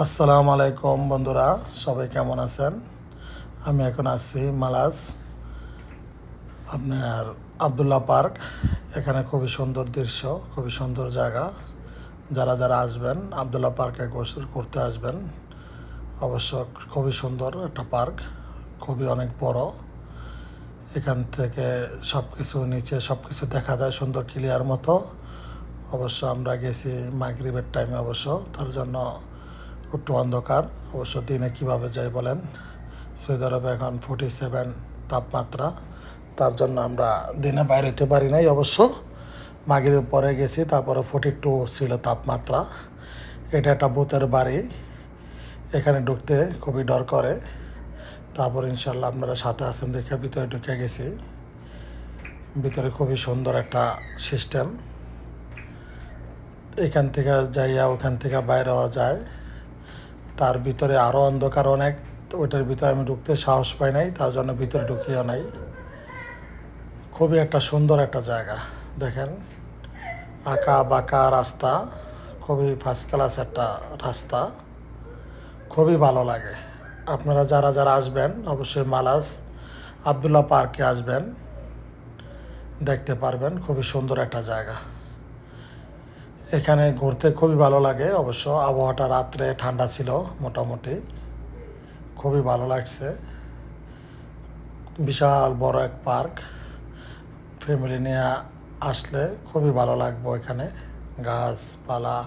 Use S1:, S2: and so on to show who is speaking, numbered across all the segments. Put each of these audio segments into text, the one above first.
S1: আসসালামু আলাইকুম বন্ধুরা, সবাই কেমন আছেন? আমি এখন আছি মালাজ, আপনার আবদুল্লাহ পার্ক। এখানে খুবই সুন্দর দৃশ্য, খুবই সুন্দর জায়গা। যারা যারা আসবেন আবদুল্লাহ পার্কে গোসল করতে আসবেন। অবশ্য খুবই সুন্দর একটা পার্ক, খুবই অনেক বড়। এখান থেকে সব কিছু নিচে সব কিছু দেখা যায় সুন্দর ক্লিয়ার মতো। অবশ্য আমরা গেছি মাগরিবের টাইমে, অবশ্য তার জন্য একটু অন্ধকার। অবশ্য দিনে কিভাবে যাই বলেন, সৌদি আরবে এখন 47 তাপমাত্রা, তার জন্য আমরা দিনে বাইরে হতে পারি নাই। অবশ্য মাগরিব পরে গেছি, তারপরে 42 ছিল তাপমাত্রা। এটা একটা ভূতের বাড়ি, এখানে ঢুকতে খুবই ডর করে। তারপর ইনশাল্লাহ আপনারা সাথে আছেন দেখে ভিতরে ঢুকে গেছি। ভিতরে খুবই সুন্দর একটা সিস্টেম, এখান থেকে যাইয়া ওখান থেকে বাইরে হওয়া যায়। তার ভিতরে আরও অন্ধকার অনেক, ওইটার ভিতরে আমি ঢুকতে সাহস পাই নাই, তার জন্য ভিতরে ঢুকিও নাই। খুবই একটা সুন্দর একটা জায়গা, দেখেন আঁকা বাঁকা রাস্তা, খুবই ফার্স্ট ক্লাস একটা রাস্তা, খুবই ভালো লাগে। আপনারা যারা যারা আসবেন অবশ্যই মালাজ আবদুল্লাহ পার্কে আসবেন, দেখতে পারবেন। খুবই সুন্দর একটা জায়গা, এখানে ঘুরতে খুবই ভালো লাগে। অবশ্য আবহাওয়াটা রাত্রে ঠান্ডা ছিল মোটামুটি, খুবই ভালো লাগছে। বিশাল বড় এক পার্ক, ফ্যামিলি নিয়ে আসলে খুবই ভালো লাগবে। এখানে গাছপালা,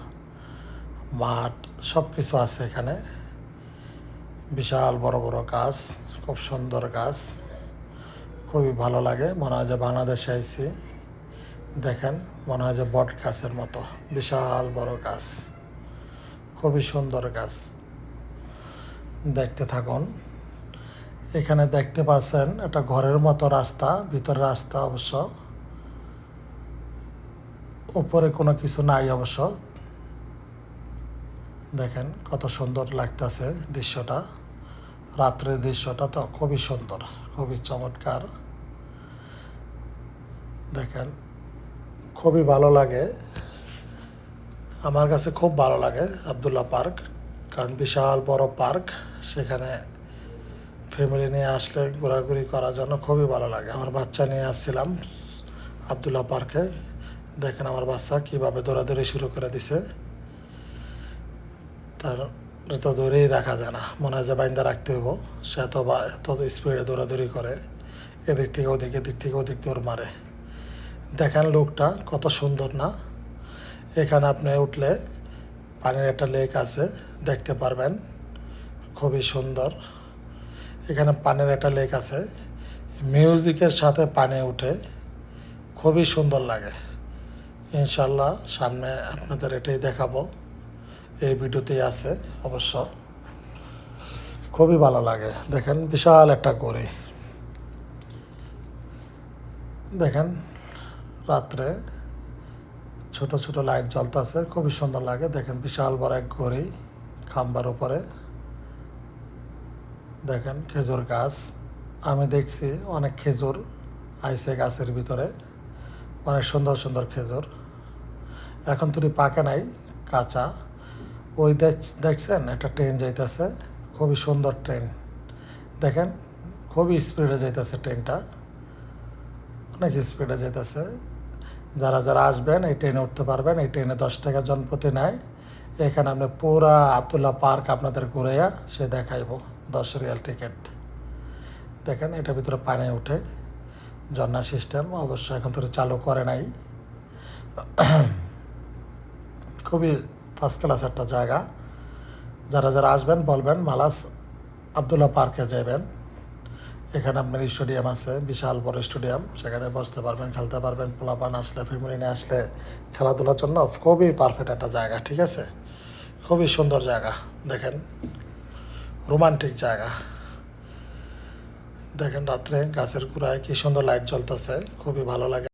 S1: মাঠ সব কিছু আছে এখানে। বিশাল বড় বড় গাছ, খুব সুন্দর গাছ, খুবই ভালো লাগে। মনে হয় যে বাংলাদেশে আইছি। দেখেন মনে হয় যে বট গাছের মতো বিশাল বড় গাছ, খুবই সুন্দর গাছ। দেখতে থাকুন। এখানে দেখতে পাচ্ছেন একটা ঘরের মতো রাস্তা, ভিতরে রাস্তা। অবশ্য উপরে কোনো কিছু নাই। অবশ্য দেখেন কত সুন্দর লাগতেছে দৃশ্যটা, রাত্রের দৃশ্যটা তো খুবই সুন্দর, খুবই চমৎকার। দেখেন খুবই ভালো লাগে, আমার কাছে খুব ভালো লাগে আবদুল্লাহ পার্ক, কারণ বিশাল বড় পার্ক। সেখানে ফ্যামিলি নিয়ে আসলে ঘোরাঘুরি করার জন্য খুবই ভালো লাগে। আমার বাচ্চা নিয়ে আসছিলাম আবদুল্লাহ পার্কে, দেখেন আমার বাচ্চা কীভাবে দৌড়াদৌড়ি শুরু করে দিছে। তার তো ধরেই রাখা যায় না, মনে হয় যে বাইন্দা রাখতে হইব। সে এত স্পিডে দৌড়াদৌড়ি করে, এদিক থেকে ওদিক, এদিক থেকে ওদিক দৌড় মারে। দেখেন লোকটা কত সুন্দর না? এখানে আপনি উঠলে পানির একটা লেক আছে, দেখতে পারবেন, খুবই সুন্দর। এখানে পানির একটা লেক আছে, মিউজিকের সাথে পানি উঠে, খুবই সুন্দর লাগে। ইনশাল্লাহ সামনে আপনাদের এটাই দেখাবো, এই ভিডিওতেই আছে। অবশ্য খুবই ভালো লাগে। দেখেন বিশাল একটা গড়ি, দেখেন রাত্রে ছোট ছোট লাইট জ্বলতেছে, খুবই সুন্দর লাগে। দেখেন বিশাল বড় এক ঘড়ি খাম্বার উপরে। দেখেন খেজুর গাছ, আমি দেখছি অনেক খেজুর আইসে গাছের ভিতরে, অনেক সুন্দর সুন্দর খেজুর। এখন তো পাকে নাই, কাঁচা। ওই দেখছেন একটা ট্রেন যাইতেছে, খুবই সুন্দর ট্রেন। দেখেন খুবই স্পিডে যাইতেছে ট্রেনটা, অনেক স্পিডে যাইতেছে। যারা যারা আসবেন এই ট্রেনে উঠতে পারবেন। এই ট্রেনে 10 টাকা জনপ্রতি নেয়। এখানে আপনি পুরা আবদুল্লাহ পার্ক আপনাদের ঘুরাইয়া সে দেখাইব, 10 রিয়াল টিকিট। দেখেন এটার ভিতরে পানি উঠে, ঝর্ণা সিস্টেম। অবশ্য এখন তো চালু করে নাই। খুবই ফার্স্ট ক্লাস একটা জায়গা। যারা যারা আসবেন বলবেন মালাজ আবদুল্লাহ পার্কে যাবেন। এখানে আপনার স্টেডিয়াম আছে, বিশাল বড় স্টেডিয়াম, সেখানে বসতে পারবেন, খেলতে পারবেন। পোলাপান আসলে, ফ্যামিলি নিয়ে আসলে খেলাধুলার জন্য খুবই পারফেক্ট একটা জায়গা। ঠিক আছে, খুবই সুন্দর জায়গা। দেখেন রোমান্টিক জায়গা। দেখেন রাত্রে গাছের গোড়ায় কি সুন্দর লাইট জ্বলতেছে, খুবই ভালো লাগে।